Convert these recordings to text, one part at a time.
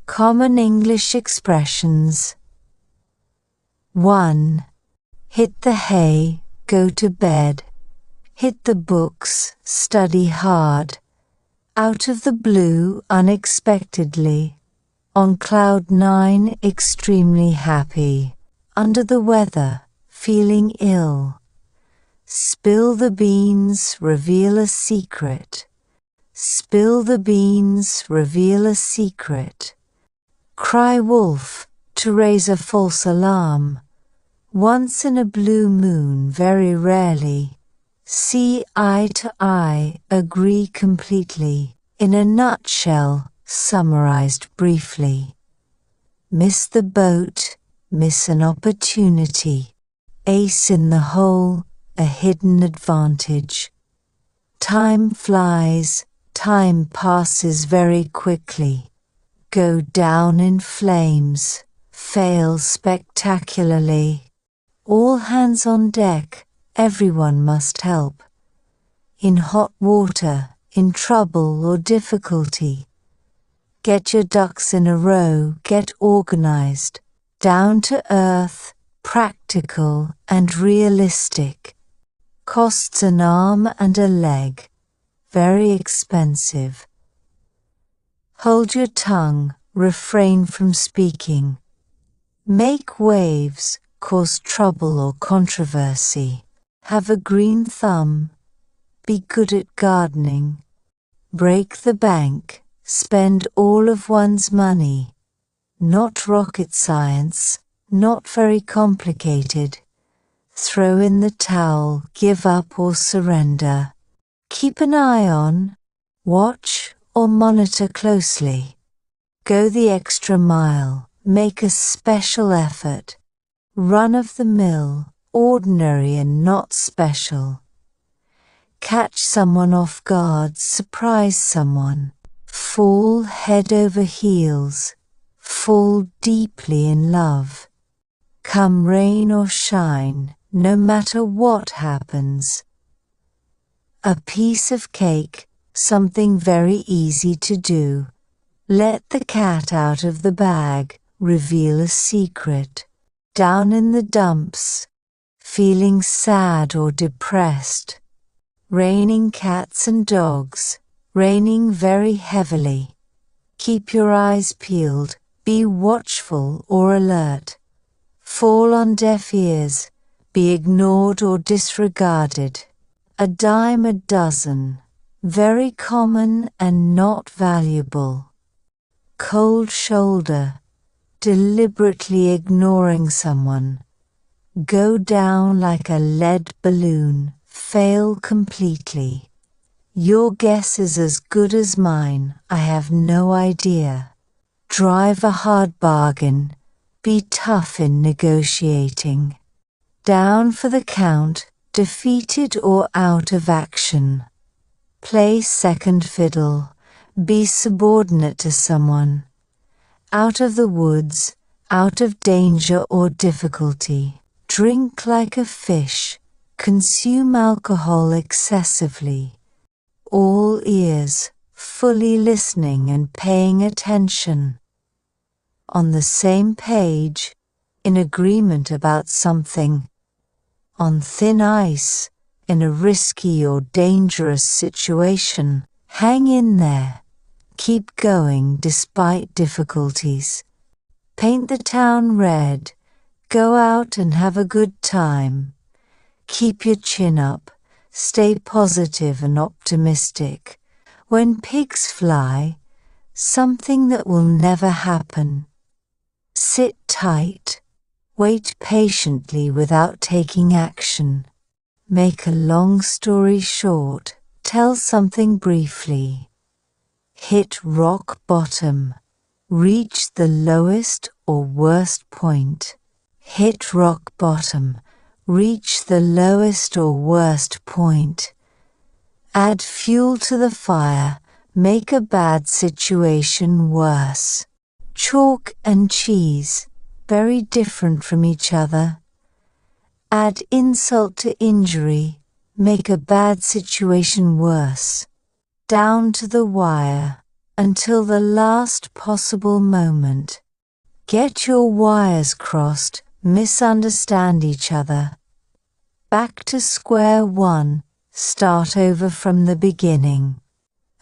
Common English expressions. 1. Hit the hay, go to bed. Hit the books, study hard. Out of the blue, unexpectedly. On cloud 9, extremely happy. Under the weather, feeling ill. Spill the beans, reveal a secret. Spill the beans, reveal a secret. Cry wolf, to raise a false alarm. Once in a blue moon, very rarely. See eye to eye, agree completely. In a nutshell, summarized briefly. Miss the boat, miss an opportunity. Ace in the hole, a hidden advantage. Time flies, time passes very quickly. Go down in flames, fail spectacularly. All hands on deck, everyone must help. In hot water, in trouble or difficulty. Get your ducks in a row, get organized. Down to earth, practical and realistic. Costs an arm and a leg. Very expensive. Hold your tongue, refrain from speaking. Make waves, cause trouble or controversy. Have a green thumb. Be good at gardening. Break the bank, spend all of one's money. Not rocket science, not very complicated. Throw in the towel, give up or surrender. Keep an eye on, watch or monitor closely. Go the extra mile, make a special effort. Run of the mill, ordinary and not special. Catch someone off guard, surprise someone. Fall head over heels, fall deeply in love. Come rain or shine, no matter what happens. A piece of cake, something very easy to do. Let the cat out of the bag, reveal a secret. Down in the dumps, feeling sad or depressed. Raining cats and dogs, raining very heavily. Keep your eyes peeled, be watchful or alert. Fall on deaf ears, be ignored or disregarded. A dime a dozen, very common and not valuable. Cold shoulder, deliberately ignoring someone. Go down like a lead balloon, fail completely. Your guess is as good as mine, I have no idea. Drive a hard bargain, be tough in negotiating. Down for the count, defeated or out of action. Play second fiddle, be subordinate to someone. Out of the woods, out of danger or difficulty. Drink like a fish, consume alcohol excessively. All ears, fully listening and paying attention. On the same page, in agreement about something. On thin ice, in a risky or dangerous situation. Hang in there. Keep going despite difficulties. Paint the town red. Go out and have a good time. Keep your chin up. Stay positive and optimistic. When pigs fly, something that will never happen. Sit tight. Wait patiently without taking action. Make a long story short. Tell something briefly. Hit rock bottom. Reach the lowest or worst point. Hit rock bottom. Reach the lowest or worst point. Add fuel to the fire. Make a bad situation worse. Chalk and cheese, very different from each other. Add insult to injury. Make a bad situation worse. Down to the wire. until the last possible moment. Get your wires crossed, misunderstand each other. Back to square one, start over from the beginning.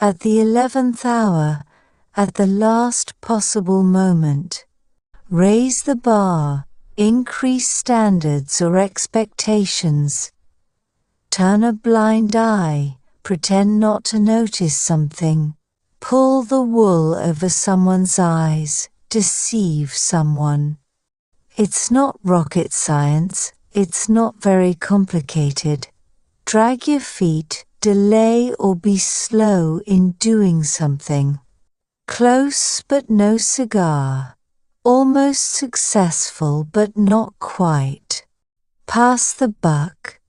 At the 11th hour, at the last possible moment. Raise the bar, increase standards or expectations. Turn a blind eye, pretend not to notice something. Pull the wool over someone's eyes, deceive someone. It's not rocket science, it's not very complicated. Drag your feet, delay or be slow in doing something. Close but no cigar. Almost successful but not quite. Pass the buck.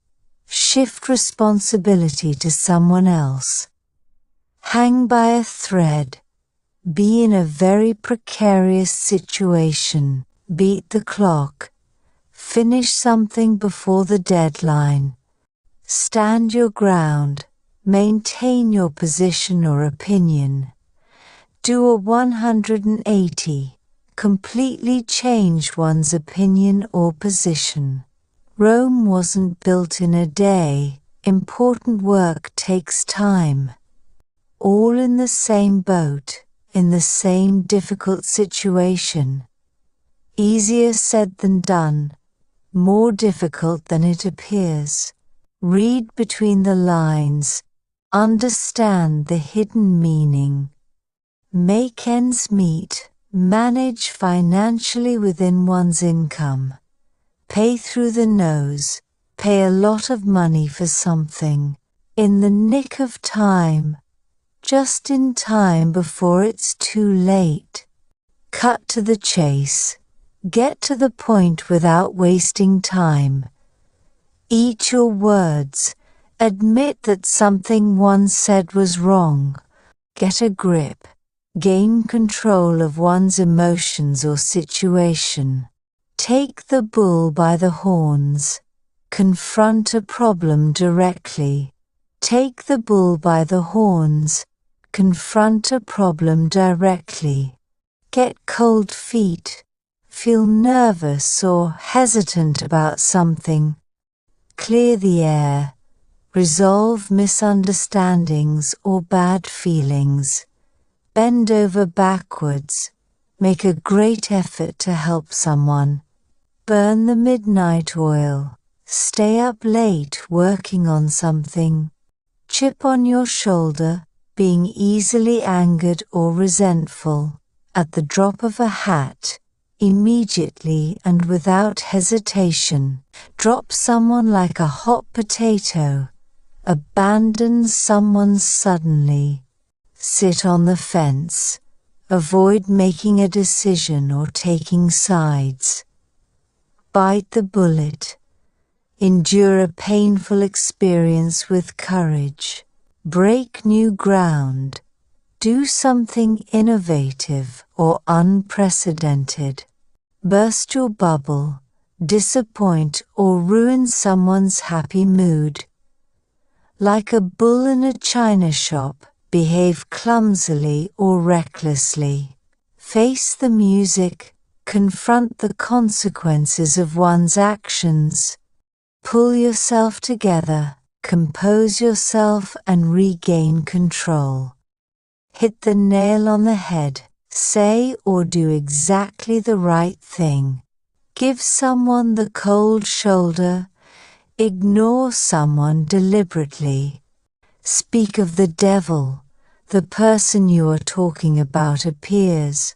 Shift responsibility to someone else. Hang by a thread. Be in a very precarious situation. Beat the clock. Finish something before the deadline. Stand your ground. Maintain your position or opinion. Do a 180. Completely change one's opinion or position. Rome wasn't built in a day. Important work takes time. All in the same boat, in the same difficult situation. Easier said than done, more difficult than it appears. Read between the lines, understand the hidden meaning. Make ends meet, manage financially within one's income. Pay through the nose, pay a lot of money for something, in the nick of time, just in time before it's too late. Cut to the chase, get to the point without wasting time. Eat your words, admit that something one said was wrong. Get a grip, gain control of one's emotions or situation. Take the bull by the horns. Confront a problem directly. Take the bull by the horns. Confront a problem directly. Get cold feet. Feel nervous or hesitant about something. Clear the air. Resolve misunderstandings or bad feelings. Bend over backwards. Make a great effort to help someone. Burn the midnight oil. Stay up late working on something. Chip on your shoulder, being easily angered or resentful. At the drop of a hat, immediately and without hesitation. Drop someone like a hot potato. Abandon someone suddenly. Sit on the fence. Avoid making a decision or taking sides. Bite the bullet. Endure a painful experience with courage. Break new ground. Do something innovative or unprecedented. Burst your bubble. Disappoint or ruin someone's happy mood. Like a bull in a china shop, behave clumsily or recklessly. Face the music. Confront the consequences of one's actions. Pull yourself together, compose yourself and regain control. Hit the nail on the head. Say or do exactly the right thing. Give someone the cold shoulder. Ignore someone deliberately. Speak of the devil. The person you are talking about appears.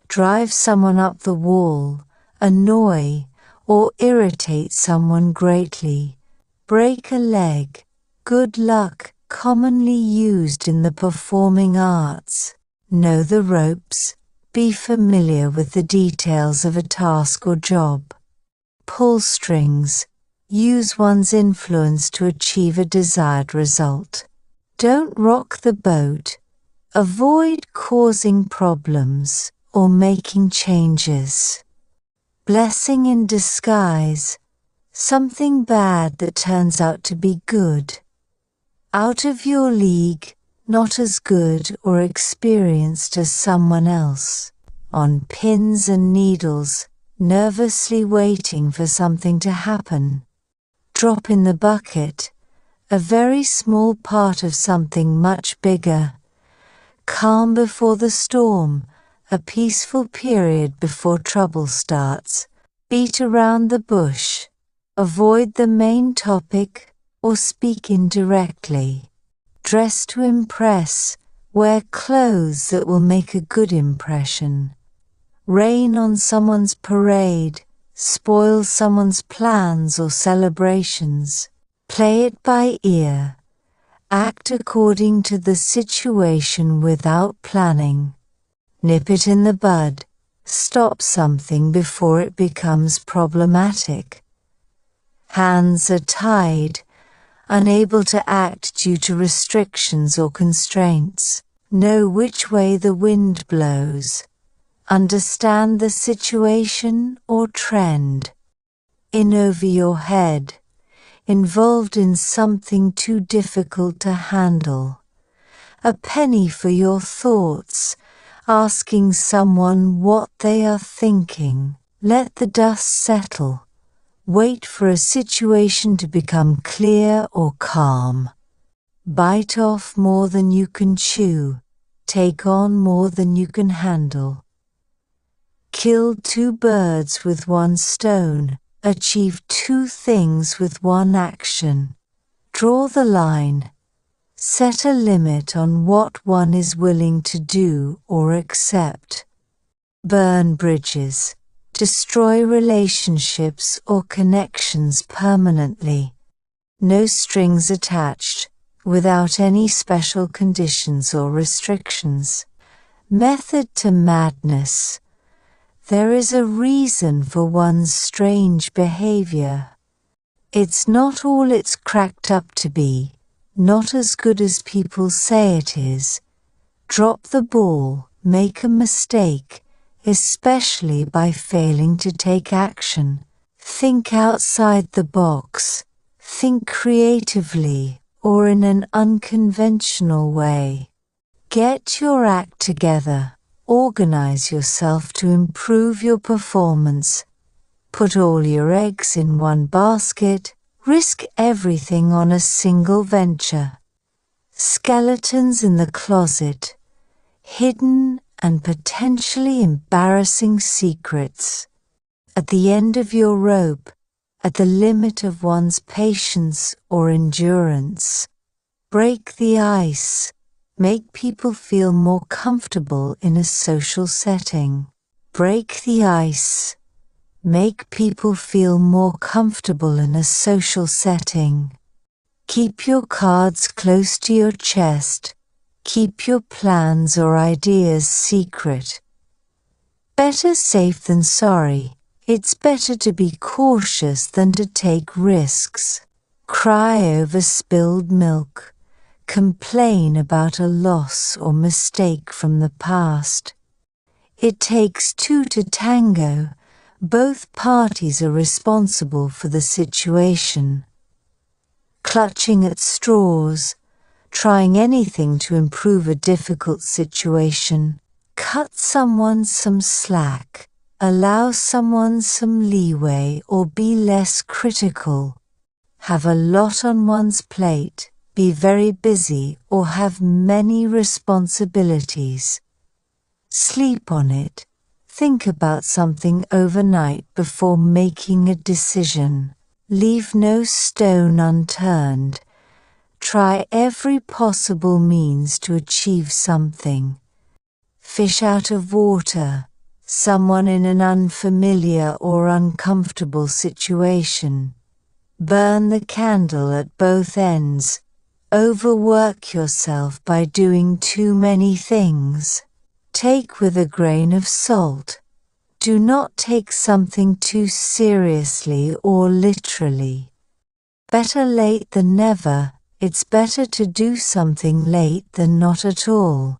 Drive someone up the wall. Annoy or irritate someone greatly. Break a leg. Good luck, commonly used in the performing arts. Know the ropes. Be familiar with the details of a task or job. Pull strings. Use one's influence to achieve a desired result. Don't rock the boat. Avoid causing problems or making changes. Blessing in disguise. Something bad that turns out to be good. Out of your league. not as good or experienced as someone else, on pins and needles, nervously waiting for something to happen. Drop in the bucket, a very small part of something much bigger. Calm before the storm, a peaceful period before trouble starts. Beat around the bush, avoid the main topic, or speak indirectly. Dress to impress, wear clothes that will make a good impression. Rain on someone's parade, spoil someone's plans or celebrations. Play it by ear. Act according to the situation without planning. Nip it in the bud. Stop something before it becomes problematic. Hands are tied, unable to act due to restrictions or constraints. Know which way the wind blows. Understand the situation or trend. In over your head. Involved in something too difficult to handle. A penny for your thoughts, asking someone what they are thinking. Let the dust settle. Wait for a situation to become clear or calm. Bite off more than you can chew. Take on more than you can handle. Kill two birds with one stone. Achieve two things with one action. Draw the line. Set a limit on what one is willing to do or accept. Burn bridges. Destroy relationships or connections permanently. No strings attached, without any special conditions or restrictions. Method to madness. There is a reason for one's strange behavior. It's not all it's cracked up to be, not as good as people say it is. Drop the ball, make a mistake, especially by failing to take action. Think outside the box. Think creatively or in an unconventional way. Get your act together. Organize yourself to improve your performance. Put all your eggs in one basket. Risk everything on a single venture. Skeletons in the closet. Hidden and potentially embarrassing secrets. At the end of your rope, at the limit of one's patience or endurance. Break the ice. Make people feel more comfortable in a social setting. Break the ice. Make people feel more comfortable in a social setting. Keep your cards close to your chest. Keep your plans or ideas secret. Better safe than sorry. It's better to be cautious than to take risks. Cry over spilled milk. Complain about a loss or mistake from the past. It takes two to tango. Both parties are responsible for the situation. Clutching at straws, trying anything to improve a difficult situation. Cut someone some slack. Allow someone some leeway or be less critical. Have a lot on one's plate. Be very busy or have many responsibilities. Sleep on it. Think about something overnight before making a decision. Leave no stone unturned. Try every possible means to achieve something. Fish out of water. Someone in an unfamiliar or uncomfortable situation. Burn the candle at both ends. Overwork yourself by doing too many things. Take with a grain of salt. Do not take something too seriously or literally. Better late than never. It's better to do something late than not at all.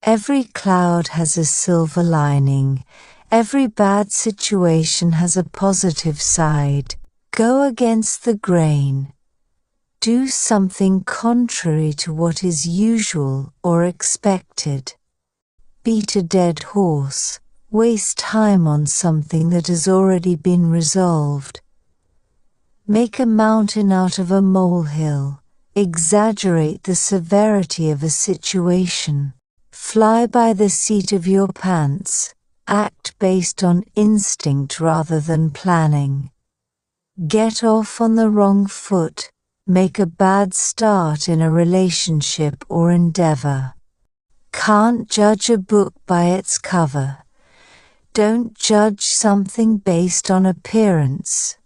Every cloud has a silver lining. Every bad situation has a positive side. Go against the grain. Do something contrary to what is usual or expected. Beat a dead horse. Waste time on something that has already been resolved. Make a mountain out of a molehill. Exaggerate the severity of a situation. Fly by the seat of your pants. Act based on instinct rather than planning. Get off on the wrong foot. Make a bad start in a relationship or endeavor. Can't judge a book by its cover. Don't judge something based on appearance.